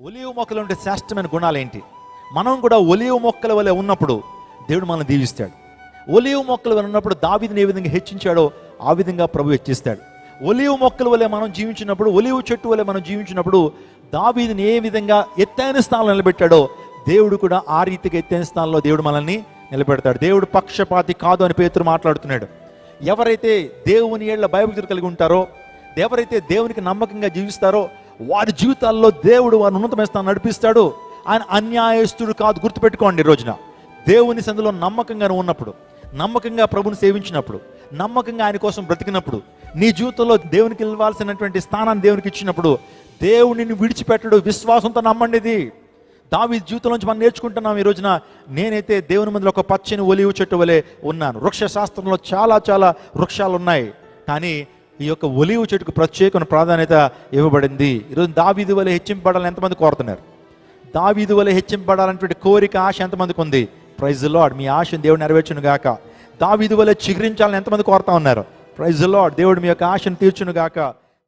ఒలీవ మొక్కలు ఉంటే శ్రేష్టమైన గుణాలు ఏంటి? మనం కూడా ఒలీవ మొక్కల వలె ఉన్నప్పుడు దేవుడు మనల్ని దీవిస్తాడు. ఒలీవ మొక్కల వలె ఉన్నప్పుడు దావీదుని ఏ విధంగా హెచ్చించాడో ఆ విధంగా ప్రభు హెచ్చిస్తాడు. ఒలీవ మొక్కల వలె మనం జీవించినప్పుడు, ఒలీవ చెట్టు వలె మనం జీవించినప్పుడు దావీదుని ఏ విధంగా ఎత్తైన స్థానంలో నిలబెట్టాడో దేవుడు కూడా ఆ రీతిగా ఎత్తైన స్థానంలో దేవుడు మనల్ని నిలబెడతాడు. దేవుడు పక్షపాతి కాదు అని పేతురు మాట్లాడుతున్నాడు. ఎవరైతే దేవుని ఏళ్ల భయభక్తులు కలిగి ఉంటారో, ఎవరైతే దేవునికి నమ్మకంగా జీవిస్తారో వారి జీవితాల్లో దేవుడు వారిని ఉన్నతమైన స్థానం నడిపిస్తాడు. ఆయన అన్యాయస్తుడు కాదు. గుర్తుపెట్టుకోండి, ఈ రోజున దేవుని సందులో నమ్మకంగా ఉన్నప్పుడు, నమ్మకంగా ప్రభుని సేవించినప్పుడు, నమ్మకంగా ఆయన కోసం బ్రతికినప్పుడు, నీ జీవితంలో దేవునికి ఇవ్వాల్సినటువంటి స్థానాన్ని దేవునికి ఇచ్చినప్పుడు దేవుడిని విడిచిపెట్టడు. విశ్వాసంతో నమ్మండి. ఇది దావీదు జీవితంలోంచి మనం నేర్చుకుంటున్నాం. ఈ రోజున నేనైతే దేవుని మందిలో ఒక పచ్చని ఒలీవ చెట్టు వలె ఉన్నాను. వృక్ష శాస్త్రంలో చాలా వృక్షాలు ఉన్నాయి, కానీ ఈ యొక్క ఒలీవ చెట్టుకు ప్రత్యేకమైన ప్రాధాన్యత ఇవ్వబడింది. ఈరోజు దావీదు వలె హెచ్చింపబడాలని ఎంతమంది కోరుతున్నారు? దావీదు వలె హెచ్చింపబడాలనేటువంటి కోరిక, ఆశ ఎంతమందికి ఉంది? Praise lord. మీ ఆశను దేవుడు నెరవేర్చును గాక. దావీదు వలె చిగురించాలని ఎంతమంది కోరుతా ఉన్నారు? Praise lord. దేవుడు మీ యొక్క ఆశను తీర్చును గాక.